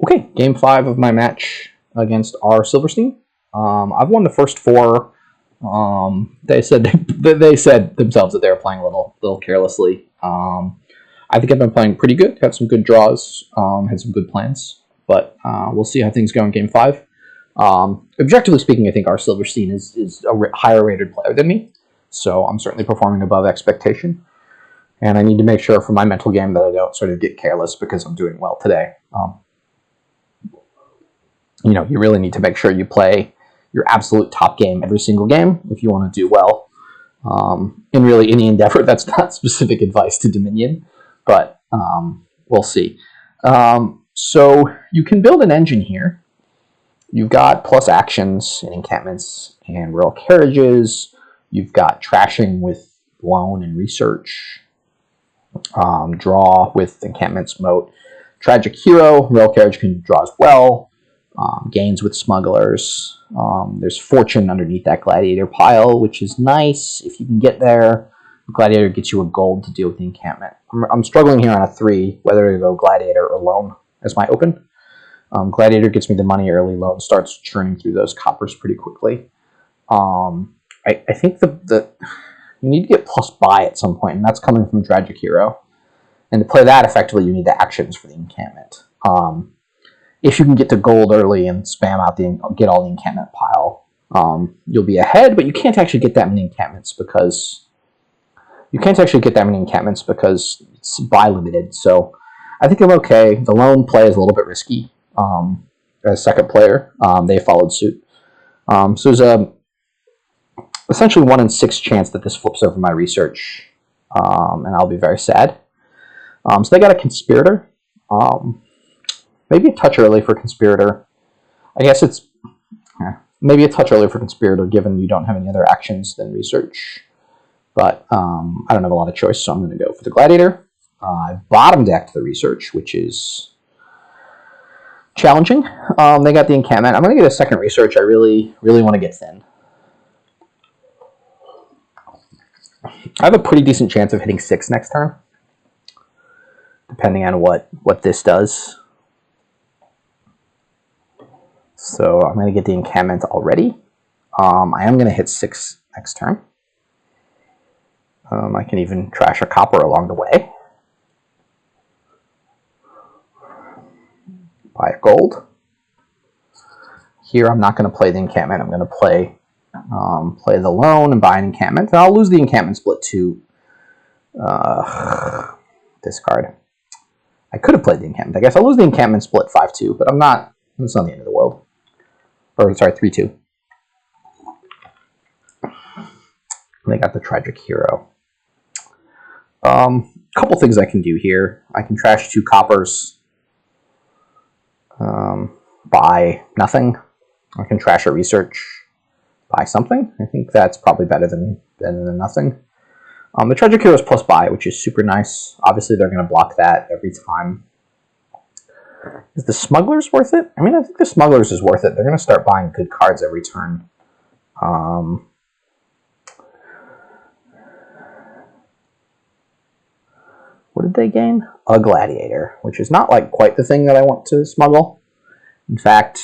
Okay, game 5 of my match against RSilverstein. I've won the first 4. They said themselves that they were playing a little carelessly. I think I've been playing pretty good. Had some good draws. Had some good plans, but we'll see how things go in game 5. Objectively speaking, I think RSilverstein is a higher rated player than me, so I'm certainly performing above expectation. And I need to make sure for my mental game that I don't sort of get careless because I'm doing well today. You really need to make sure you play your absolute top game every single game if you want to do well. In really any endeavor, that's not specific advice to Dominion, but we'll see. So you can build an engine here. You've got plus actions and encampments and royal carriages. You've got trashing with loan and research. Draw with encampments, moat. Tragic hero, royal carriage can draw as well. Gains with smugglers. There's fortune underneath that gladiator pile, which is nice if you can get there. Gladiator gets you a gold to deal with the encampment. I'm struggling here on a 3, whether to go gladiator or loan as my open. Gladiator gets me the money early. Loan starts churning through those coppers pretty quickly. I think you need to get plus buy at some point, and that's coming from Tragic Hero. And to play that effectively, you need the actions for the encampment. If you can get to gold early and spam out get all the encampment pile, you'll be ahead. But you can't actually get that many encampments because it's buy limited. So I think I'm okay. The lone play is a little bit risky. As second player, they followed suit. So there's a essentially 1 in 6 chance that this flips over my research, and I'll be very sad. So they got a conspirator. Maybe a touch early for conspirator. I guess it's maybe a touch early for conspirator, given you don't have any other actions than research. But I don't have a lot of choice, so I'm going to go for the gladiator. I bottom decked the research, which is challenging. They got the encampment. I'm going to get a second research. I really want to get thin. I have a pretty decent chance of hitting 6 next turn, depending on what this does. So I'm going to get the encampment already. I am going to hit 6 next turn. I can even trash a copper along the way. Buy a gold. Here I'm not going to play the encampment. I'm going to play the loan and buy an encampment. And I'll lose the encampment split to discard. I could have played the encampment. I guess I'll lose the encampment split 5-2, but I'm not. It's not the end of the world. Or sorry, 3-2. They got the Tragic Hero. Couple things I can do here. I can trash 2 coppers. Buy nothing. I can trash a research. Buy something. I think that's probably better than nothing. The Tragic Hero is plus buy, which is super nice. Obviously, they're going to block that every time. Is the Smugglers worth it? I mean, I think the Smugglers is worth it. They're going to start buying good cards every turn. What did they gain? A Gladiator, which is not like quite the thing that I want to smuggle. In fact,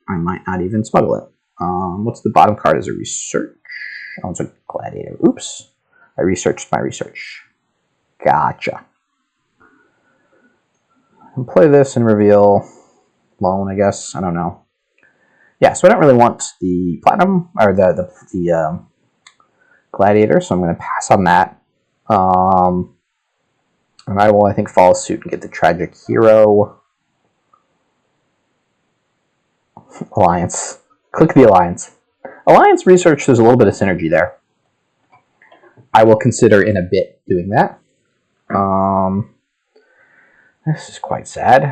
I might not even smuggle it. What's the bottom card as a research? Oh, it's a Gladiator. Oops. I researched my research. Gotcha. I can play this and reveal loan, I guess. I don't know. Yeah, so I don't really want the platinum or the gladiator, so I'm going to pass on that. And I will, I think, follow suit and get the Tragic Hero. Alliance. Click the Alliance. Alliance research, there's a little bit of synergy there. I will consider in a bit doing that. This is quite sad.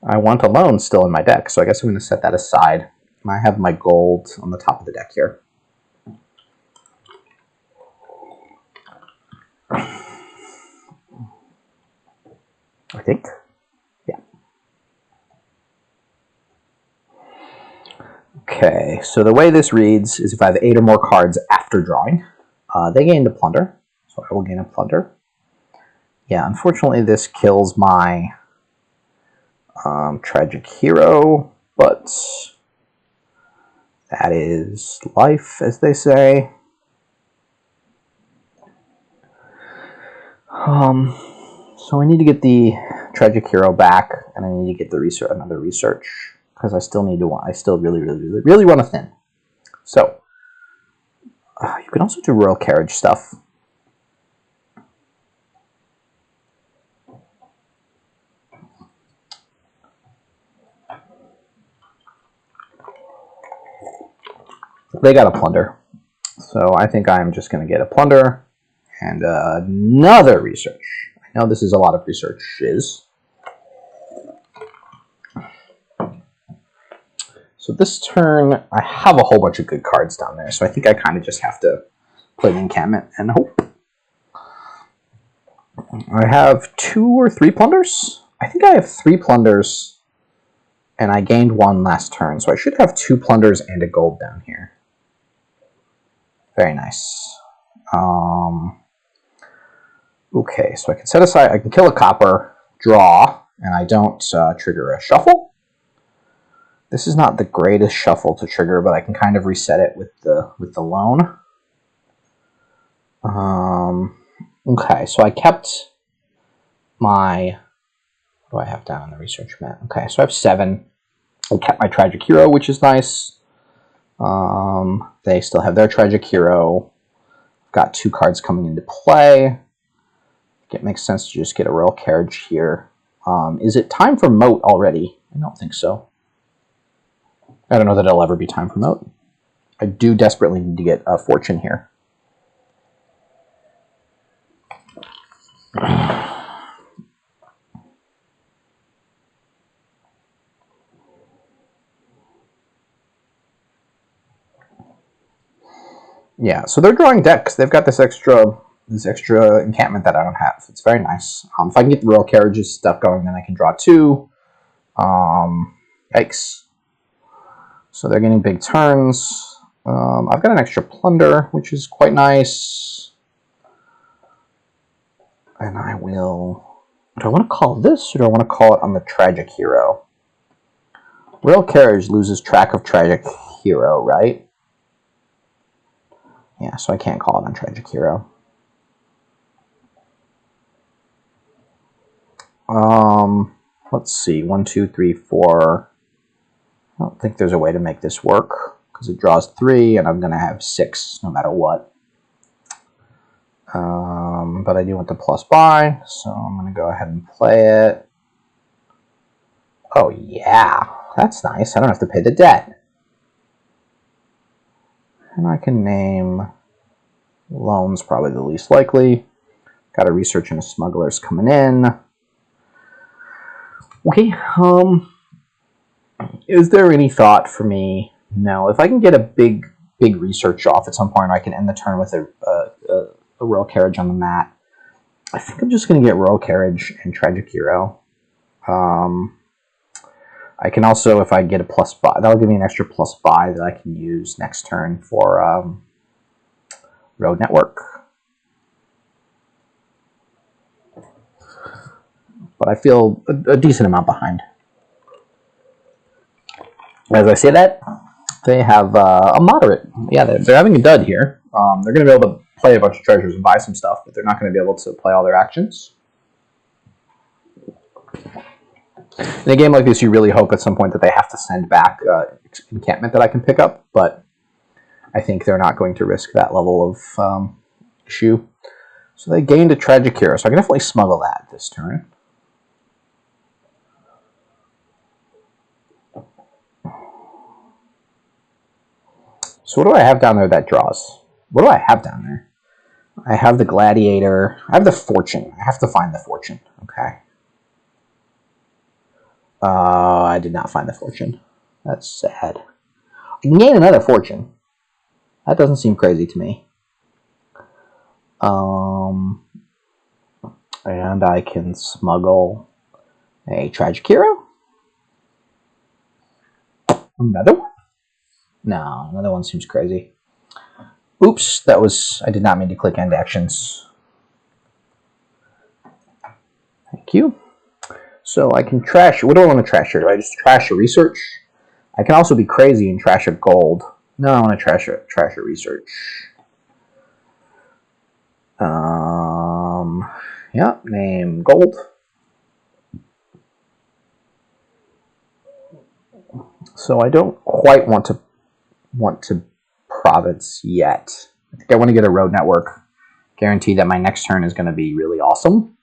I want a loan still in my deck, so I guess I'm going to set that aside. I have my gold on the top of the deck here. I think. Yeah. Okay, so the way this reads is if I have 8 or more cards after drawing, they gain the plunder. So I will gain a plunder. Yeah, unfortunately this kills my tragic hero, but that is life, as they say. So I need to get the tragic hero back, and I need to get the another research, because I still need to. I still really want to thin. So you can also do royal carriage stuff. They got a plunder, so I think I'm just going to get a plunder and another research. I know this is a lot of researches. So this turn, I have a whole bunch of good cards down there, so I think I kind of just have to play the encampment and hope. I have 2 or 3 plunders. I think I have 3 plunders, and I gained 1 last turn, so I should have 2 plunders and a gold down here. Very nice. Okay, so I can set aside, I can kill a copper, draw, and I don't trigger a shuffle. This is not the greatest shuffle to trigger, but I can kind of reset it with the loan. Okay, so I kept my, what do I have down on the research map? Okay, so I have 7. I kept my tragic hero, which is nice. They still have their tragic hero. Got 2 cards coming into play. It makes sense to just get a royal carriage here. Is it time for moat already? I don't think so. I don't know that it'll ever be time for moat. I do desperately need to get a fortune here. Yeah, so they're drawing decks. They've got this extra encampment that I don't have. It's very nice. If I can get the royal carriages stuff going, then I can draw 2. Yikes. So they're getting big turns. I've got an extra plunder, which is quite nice. And I will... Do I want to call this, or do I want to call it on the tragic hero? Royal carriage loses track of tragic hero, right? Yeah, so I can't call it on tragic hero. Let's see. 1, 2, 3, 4. I don't think there's a way to make this work, because it draws 3, and I'm going to have 6 no matter what. But I do want the plus buy, so I'm going to go ahead and play it. Oh yeah, that's nice. I don't have to pay the debt. And I can name loans probably the least likely. Got a research and a smuggler's coming in. Okay, is there any thought for me? No. If I can get a big research off at some point, I can end the turn with a royal carriage on the mat. I think I'm just going to get royal carriage and tragic hero. I can also, if I get a plus buy, that'll give me an extra plus buy that I can use next turn for road network. But I feel a decent amount behind. As I say that, they have a moderate. Yeah, they're having a dud here. They're going to be able to play a bunch of treasures and buy some stuff, but they're not going to be able to play all their actions. In a game like this, you really hope at some point that they have to send back encampment that I can pick up, but I think they're not going to risk that level of issue. So they gained a tragic hero, so I can definitely smuggle that this turn. So what do I have down there that draws? What do I have down there? I have the gladiator. I have the fortune. I have to find the fortune. Okay. I did not find the fortune. That's sad. I can gain another fortune. That doesn't seem crazy to me. And I can smuggle a tragic hero. Another one? No, another one seems crazy. Oops, I did not mean to click end actions. you. So I can trash. What do I want to trash here? Do I just trash a research? I can also be crazy and trash a gold. No, I want to trash a research. Yeah, name gold. So I don't quite want to province yet. I think I want to get a road network. Guarantee that my next turn is going to be really awesome.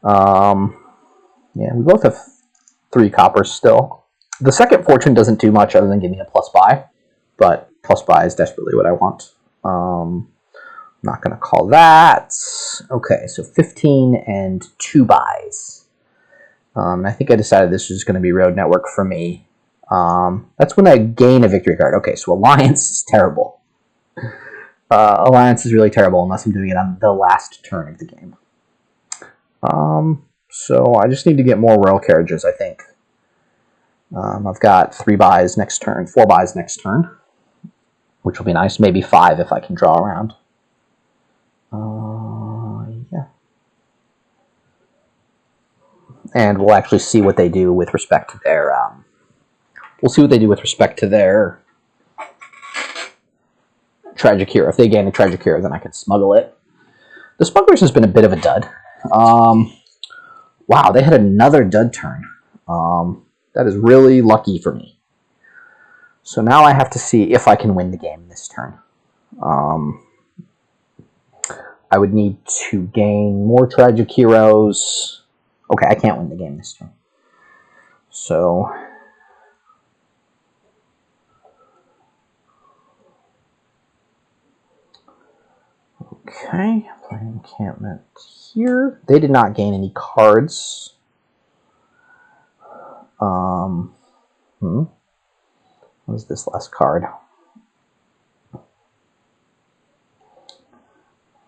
Yeah, we both have 3 coppers still. The second fortune doesn't do much other than give me a plus buy, but plus buy is desperately what I want. I'm not going to call that. Okay, so 15 and 2 buys. I think I decided this was going to be road network for me. That's when I gain a victory card. Okay, so alliance is terrible. Alliance is really terrible unless I'm doing it on the last turn of the game. So I just need to get more royal carriages, I think. I've got 3 buys next turn, 4 buys next turn, which will be nice. Maybe 5 if I can draw around. Yeah. And we'll actually see what they do with respect to their. We'll see what they do with respect to their tragic hero. If they gain a tragic hero, then I can smuggle it. The smugglers has been a bit of a dud. Wow, they had another dud turn. That is really lucky for me. So now I have to see if I can win the game this turn. I would need to gain more tragic heroes. Okay, I can't win the game this turn. So okay, playing encampment here. They did not gain any cards. What is this last card?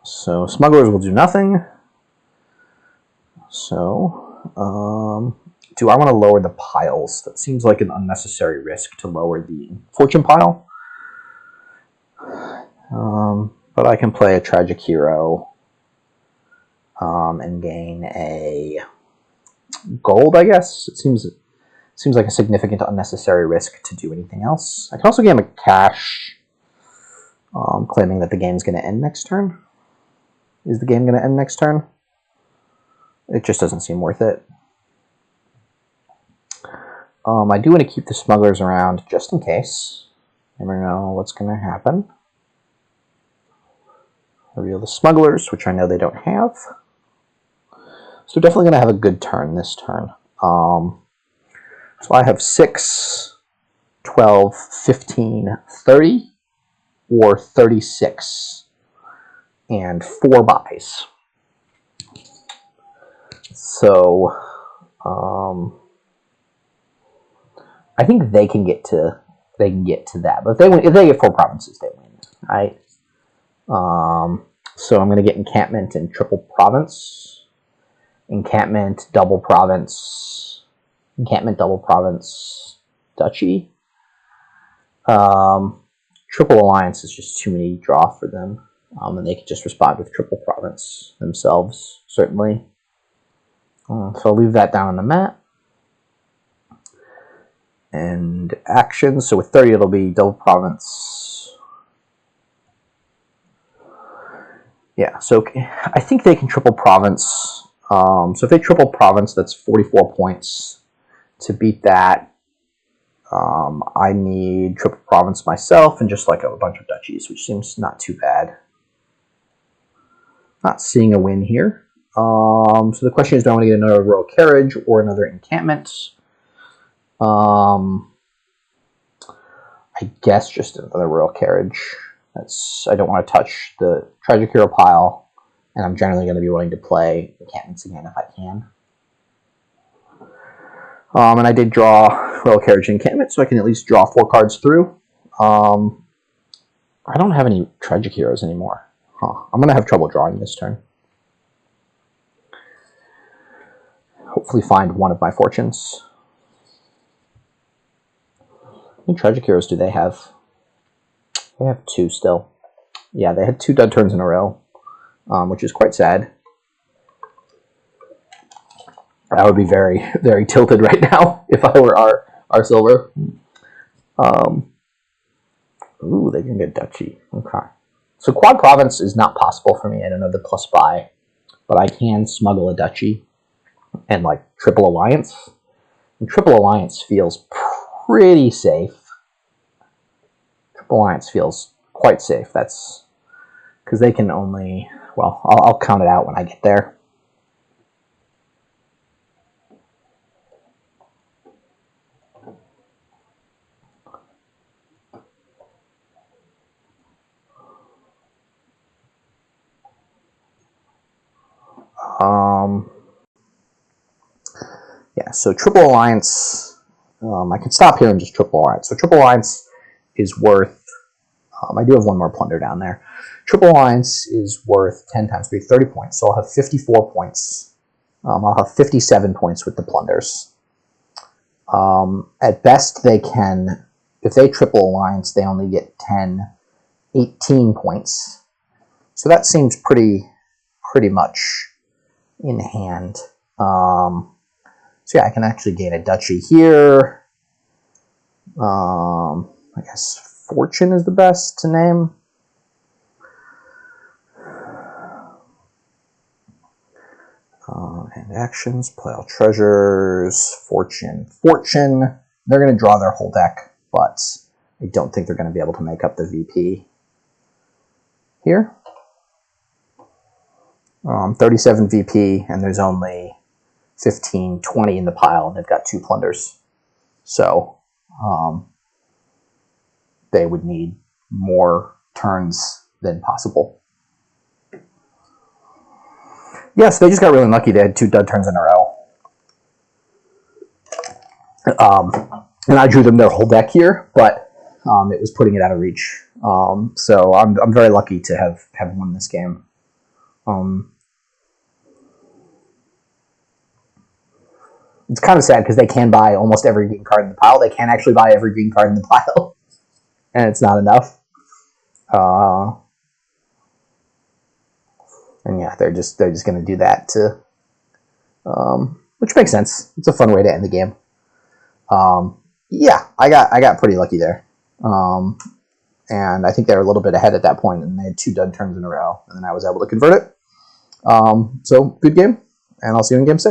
So smugglers will do nothing. So, do I want to lower the piles? That seems like an unnecessary risk to lower the fortune pile. But I can play a tragic hero and gain a gold, I guess. It seems like a significant unnecessary risk to do anything else. I can also gain a cash, claiming that the game's going to end next turn. Is the game going to end next turn? It just doesn't seem worth it. I do want to keep the smugglers around just in case. Never know what's going to happen. Reveal the smugglers, which I know they don't have. So definitely going to have a good turn this turn. So I have 6, 12, 15, 30, or 36, and 4 buys. So I think they can get to that. But if they get 4 provinces, they win, right? So I'm going to get encampment and triple province, encampment, double province, encampment, double province, duchy. Triple alliance is just too many draw for them, and they could just respond with triple province themselves, certainly. So I'll leave that down on the map. And actions, so with 30 it'll be double province. Yeah, so I think they can triple province. So if they triple province, that's 44 points. To beat that, I need triple province myself and just like a bunch of duchies, which seems not too bad. Not seeing a win here. So the question is, do I want to get another royal carriage or another encampment? I guess just another royal carriage. I don't want to touch the tragic hero pile, and I'm generally going to be willing to play encampments again if I can. And I did draw royal carriage encampment, so I can at least draw 4 cards through. I don't have any tragic heroes anymore. I'm going to have trouble drawing this turn. Hopefully find one of my fortunes. How many tragic heroes do they have? They have 2 still. Yeah, they had 2 dud turns in a row, which is quite sad. I would be very, very tilted right now if I were our silver. Ooh, they can get duchy. Okay. So quad province is not possible for me. I don't know the plus buy, but I can smuggle a duchy and like triple alliance. And triple alliance feels pretty safe. Triple alliance feels quite safe. That's because they can only, well, I'll count it out when I get there. Yeah, so triple alliance, I can stop here and just triple alliance. So triple alliance is worth, I do have one more plunder down there. Triple alliance is worth 10 times 3, 30 points. So I'll have 54 points. I'll have 57 points with the plunders. At best, they can, if they triple alliance, they only get 10, 18 points. So that seems pretty much in hand. So yeah, I can actually gain a duchy here. I guess fortune is the best to name. And actions, play all treasures, fortune. Fortune, they're going to draw their whole deck, but I don't think they're going to be able to make up the VP here. 37 VP, and there's only 15, 20 in the pile, and they've got 2 plunders. So they would need more turns than possible. Yes, they just got really lucky. They had 2 dud turns in a row. And I drew them their whole deck here, but it was putting it out of reach. So I'm very lucky to have won this game. It's kind of sad because they can buy almost every green card in the pile. They can actually buy every green card in the pile, and it's not enough. And yeah, they're just going to do that to, which makes sense. It's a fun way to end the game. Yeah, I got pretty lucky there. And I think they were a little bit ahead at that point, and they had 2 dud turns in a row, and then I was able to convert it. So good game, and I'll see you in game 6.